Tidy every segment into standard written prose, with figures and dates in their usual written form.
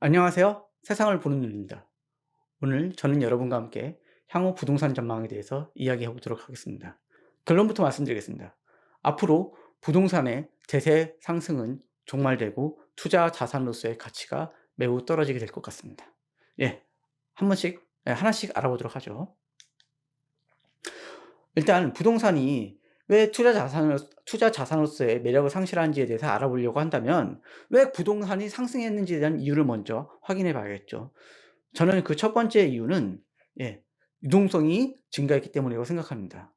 안녕하세요. 세상을 보는 눈입니다. 오늘 저는 여러분과 함께 향후 부동산 전망에 대해서 이야기해 보도록 하겠습니다. 결론부터 말씀드리겠습니다. 앞으로 부동산의 대세 상승은 종말되고 투자 자산으로서의 가치가 매우 떨어지게 될 것 같습니다. 예, 하나씩 알아보도록 하죠. 일단 부동산이 왜 투자 자산으로서의 매력을 상실하는지에 대해서 알아보려고 한다면 왜 부동산이 상승했는지에 대한 이유를 먼저 확인해 봐야겠죠. 저는 그 첫 번째 이유는 예 유동성이 증가했기 때문이라고 생각합니다.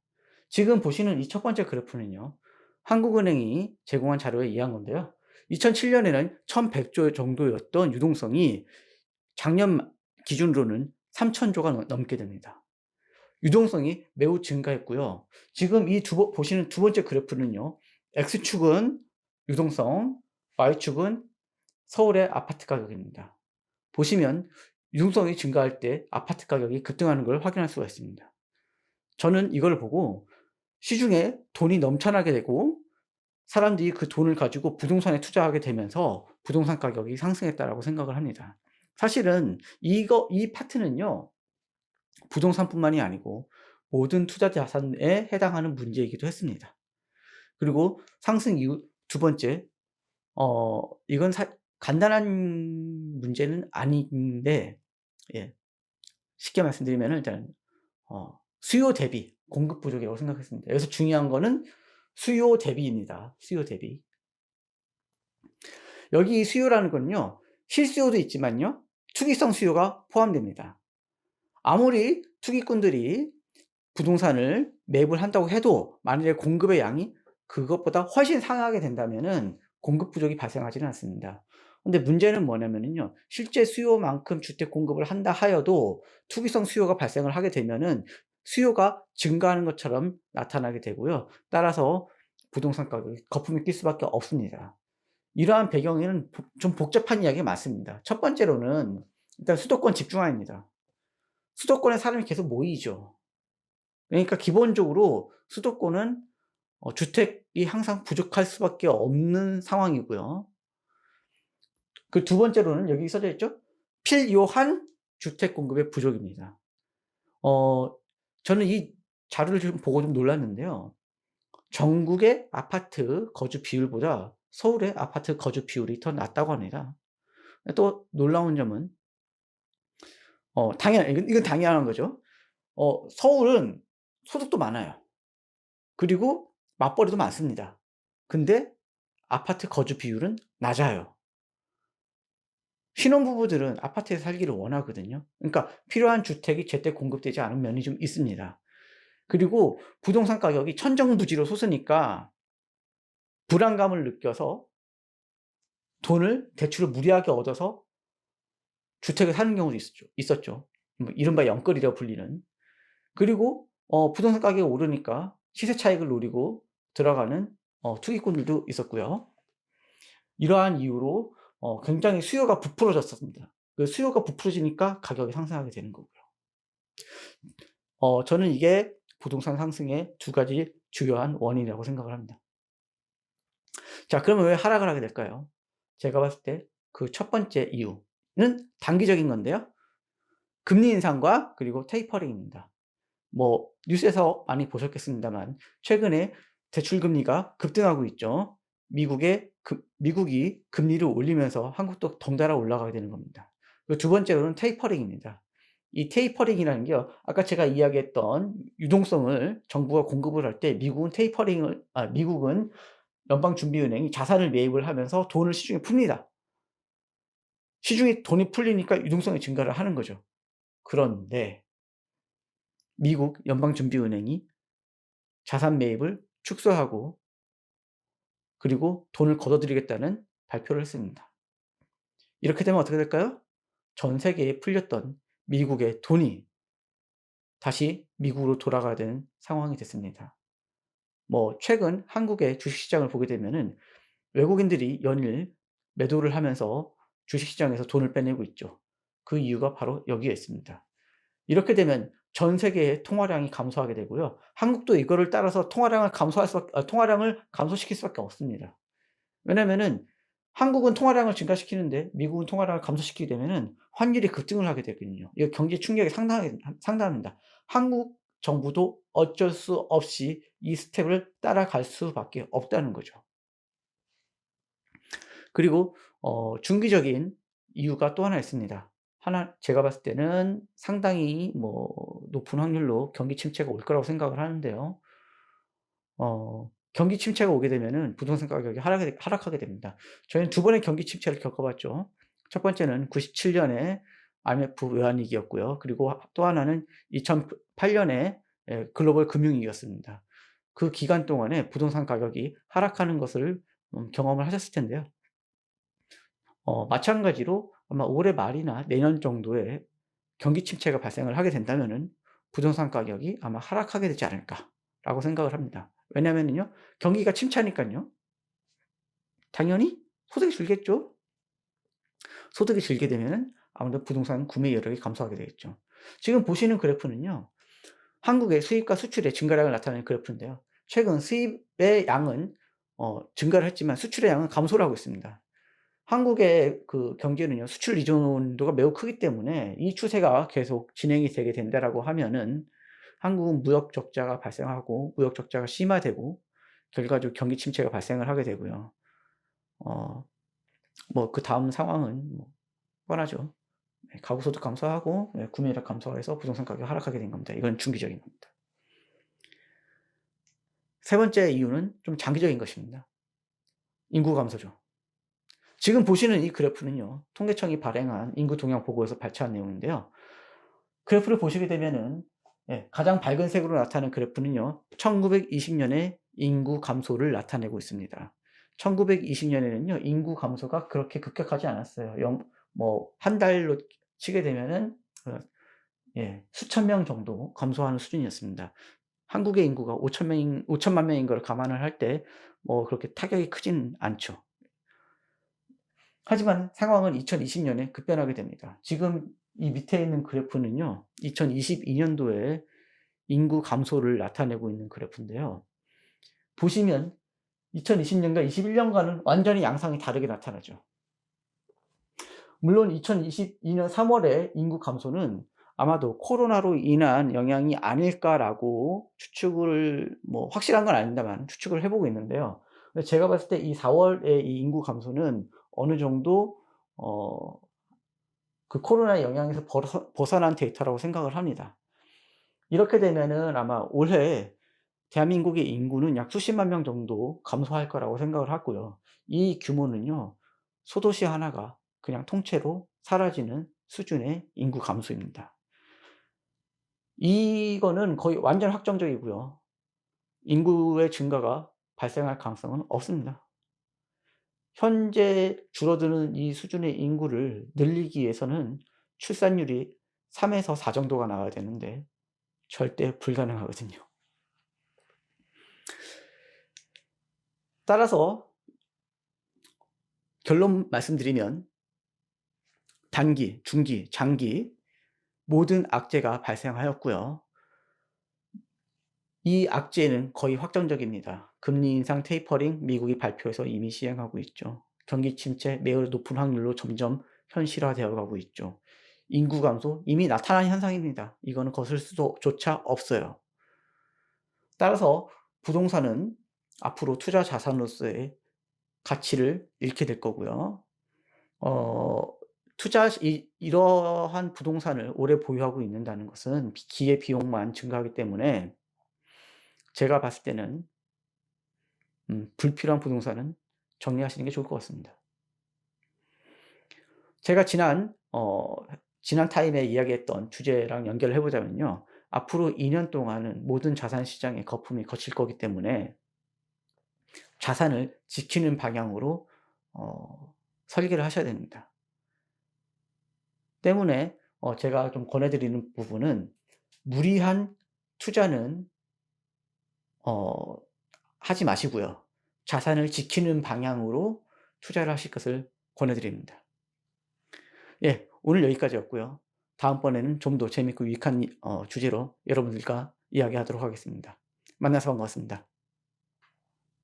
지금 보시는 이 첫 번째 그래프는요. 한국은행이 제공한 자료에 의한 건데요. 2007 년에는 1,100조 정도였던 유동성이 작년 기준으로는 3,000조가 넘게 됩니다. 유동성이 매우 증가했고요. 지금 이 보시는 두 번째 그래프는요. X축은 유동성, Y축은 서울의 아파트 가격입니다. 보시면 유동성이 증가할 때 아파트 가격이 급등하는 걸 확인할 수가 있습니다. 저는 이걸 보고 시중에 돈이 넘쳐나게 되고 사람들이 그 돈을 가지고 부동산에 투자하게 되면서 부동산 가격이 상승했다라고 생각을 합니다. 사실은 이 파트는요. 부동산뿐만이 아니고 모든 투자 자산에 해당하는 문제이기도 했습니다. 그리고 상승 이후 두 번째 이건 간단한 문제는 아닌데 예 쉽게 말씀드리면은 일단 수요 대비 공급 부족이라고 생각했습니다. 여기서 중요한 거는 수요 대비입니다. 수요 대비. 여기 수요라는 건요. 실수요도 있지만요. 투기성 수요가 포함됩니다. 아무리 투기꾼들이 부동산을 매입을 한다고 해도 만일에 공급의 양이 그것보다 훨씬 상하게 된다면은 공급 부족이 발생하지는 않습니다. 근데 문제는 뭐냐면은요. 실제 수요만큼 주택 공급을 한다 하여도 투기성 수요가 발생을 하게 되면은 수요가 증가하는 것처럼 나타나게 되고요. 따라서 부동산 가격이 거품이 낄 수밖에 없습니다. 이러한 배경에는 좀 복잡한 이야기가 많습니다. 첫 번째로는 일단 수도권 집중화입니다. 수도권에 사람이 계속 모이죠. 그러니까 기본적으로 수도권은 주택이 항상 부족할 수밖에 없는 상황이고요. 그 두 번째로는 여기 써져 있죠. 필요한 주택 공급의 부족입니다. 어 저는 이 자료를 좀 보고 좀 놀랐는데요. 전국의 아파트 거주 비율보다 서울의 아파트 거주 비율이 더 낮다고 합니다. 또 놀라운 점은 이건 당연한 거죠. 서울은 소득도 많아요. 그리고 맞벌이도 많습니다. 근데 아파트 거주 비율은 낮아요. 신혼부부들은 아파트에 살기를 원하거든요. 그러니까 필요한 주택이 제때 공급되지 않은 면이 좀 있습니다. 그리고 부동산 가격이 천정부지로 솟으니까 불안감을 느껴서 대출을 무리하게 얻어서 주택을 사는 경우도 있었죠. 뭐 이른바 영끌이라고 불리는. 그리고 부동산 가격이 오르니까 시세 차익을 노리고 들어가는 투기꾼들도 있었고요. 이러한 이유로 굉장히 수요가 부풀어졌었습니다. 그 수요가 부풀어지니까 가격이 상승하게 되는 거고요. 저는 이게 부동산 상승의 두 가지 주요한 원인이라고 생각을 합니다. 자, 그러면 왜 하락을 하게 될까요? 제가 봤을 때 그 첫 번째 이유는 단기적인 건데요. 금리 인상과 그리고 테이퍼링입니다. 뭐 뉴스에서 많이 보셨겠습니다만 최근에 대출 금리가 급등하고 있죠. 미국이 금리를 올리면서 한국도 덩달아 올라가게 되는 겁니다. 그 두 번째로는 테이퍼링입니다. 이 테이퍼링이라는 게요. 아까 제가 이야기했던 유동성을 정부가 공급을 할 때 미국은 연방준비은행이 자산을 매입을 하면서 돈을 시중에 풉니다. 시중에 돈이 풀리니까 유동성이 증가를 하는 거죠. 그런데 미국 연방준비은행이 자산 매입을 축소하고 그리고 돈을 걷어들이겠다는 발표를 했습니다. 이렇게 되면 어떻게 될까요? 전 세계에 풀렸던 미국의 돈이 다시 미국으로 돌아가야 되는 상황이 됐습니다. 뭐 최근 한국의 주식시장을 보게 되면은 외국인들이 연일 매도를 하면서 주식시장에서 돈을 빼내고 있죠. 그 이유가 바로 여기에 있습니다. 이렇게 되면 전 세계의 통화량이 감소하게 되고요. 한국도 이거를 따라서 통화량을 감소시킬 수밖에 없습니다. 왜냐면은 한국은 통화량을 증가시키는데 미국은 통화량을 감소시키게 되면은 환율이 급등을 하게 되거든요. 이거 경제 충격이 상당합니다. 한국 정부도 어쩔 수 없이 이 스텝을 따라갈 수밖에 없다는 거죠. 그리고 중기적인 이유가 또 하나 있습니다. 제가 봤을 때는 상당히 높은 확률로 경기 침체가 올 거라고 생각을 하는데요. 경기 침체가 오게 되면은 부동산 가격이 하락하게 됩니다. 저희는 두 번의 경기 침체를 겪어 봤죠. 첫 번째는 97 년에 IMF 외환위기였고요. 그리고 또 하나는 2008 년에 글로벌 금융위기였습니다. 그 기간 동안에 부동산 가격이 하락하는 것을 경험을 하셨을 텐데요. 마찬가지로 아마 올해 말이나 내년 정도에 경기 침체가 발생을 하게 된다면은 '부동산 가격이 아마 하락하게 되지 않을까.'라고 생각을 합니다. 왜냐하면은요, 경기가 침체하니깐요. 당연히 소득이 줄겠죠. 소득이 줄게 되면은 아무래도 부동산 구매 여력이 감소하게 되겠죠. 지금 보시는 그래프는요, 한국의 수입과 수출의 증가량을 나타내는 그래프인데요. 최근 수입의 양은 증가를 했지만 수출의 양은 감소를 하고 있습니다. 한국의 그 경제는요, 수출 의존도가 매우 크기 때문에 이 추세가 계속 진행이 되게 된다라고 하면은 한국은 무역 적자가 발생하고 무역 적자가 심화되고 결과적으로 경기 침체가 발생을 하게 되고요. 어 그다음 상황은 뻔하죠. 네, 가구 소득 감소하고 구매력 감소해서 부동산 가격이 하락하게 된 겁니다. 이건 중기적인 겁니다. 세 번째 이유는 좀 장기적인 것입니다. 인구 감소죠. 지금 보시는 이 그래프는요, 통계청이 발행한 인구 동향 보고에서 발췌한 내용인데요. 그래프를 보시게 되면은 가장 밝은 색으로 나타나는 그래프는요, 1920 년에 인구 감소를 나타내고 있습니다. 1920 년에는요, 인구 감소가 그렇게 급격하지 않았어요. 한 달로 치게 되면은 수천 명 정도 감소하는 수준이었습니다. 한국의 인구가 5천만 명인 걸 감안을 할 때 그렇게 타격이 크진 않죠. 하지만 상황은 2020 년에 급변하게 됩니다. 지금 이 밑에 있는 그래프는요, 2022 년도에 인구 감소를 나타내고 있는 그래프인데요. 보시면 2020 년과 21 년과는 완전히 양상이 다르게 나타나죠. 물론 2022년 3 월에 인구 감소는 아마도 '코로나로 인한 영향이 아닐까.'라고 추측을, 확실한 건 아닙니다만 추측을 해 보고 있는데요. 근데 제가 봤을 때 이 4 월의 이 인구 감소는 어느 정도 어 그 코로나의 영향에서 벗어난 데이터라고 생각을 합니다. 이렇게 되면은 아마 올해 대한민국의 인구는 약 수십만 명 정도 감소할 거라고 생각을 하고요. 이 규모는요, 소도시 하나가 그냥 통째로 사라지는 수준의 인구 감소입니다. 이거는 거의 완전 확정적이고요. 인구의 증가가 발생할 가능성은 없습니다. 현재 줄어드는 이 수준의 인구를 늘리기 위해서는 출산율이 3 에서 4 정도가 나와야 되는데 절대 불가능하거든요. 따라서 결론 말씀드리면 단기, 중기, 장기 모든 악재가 발생하였고요. 이 악재는 거의 확정적입니다. 금리 인상 테이퍼링 미국이 발표해서 이미 시행하고 있죠. 경기 침체 매우 높은 확률로 점점 현실화되어 가고 있죠. 인구 감소 이미 나타난 현상입니다. 이거는 거슬 수도 조차 없어요. 따라서 부동산은 앞으로 투자 자산으로서의 가치를 잃게 될 거고요. 어 이러한 부동산을 오래 보유하고 있는다는 것은 기회 비용만 증가하기 때문에 제가 봤을 때는 불필요한 부동산은 정리하시는 게 좋을 것 같습니다. 제가 지난 타임에 이야기했던 주제랑 연결을 해 보자면요. 앞으로 2년 동안은 모든 자산 시장에 거품이 거칠 거기 때문에 자산을 지키는 방향으로 설계를 하셔야 됩니다. 때문에 제가 좀 권해 드리는 부분은 무리한 투자는 어 하지 마시고요. 자산을 지키는 방향으로 투자를 하실 것을 권해 드립니다. 예. 오늘 여기까지였고요. 다음번에는 좀 더 재밌고 유익한 주제로 여러분들과 이야기하도록 하겠습니다. 만나서 반갑습니다.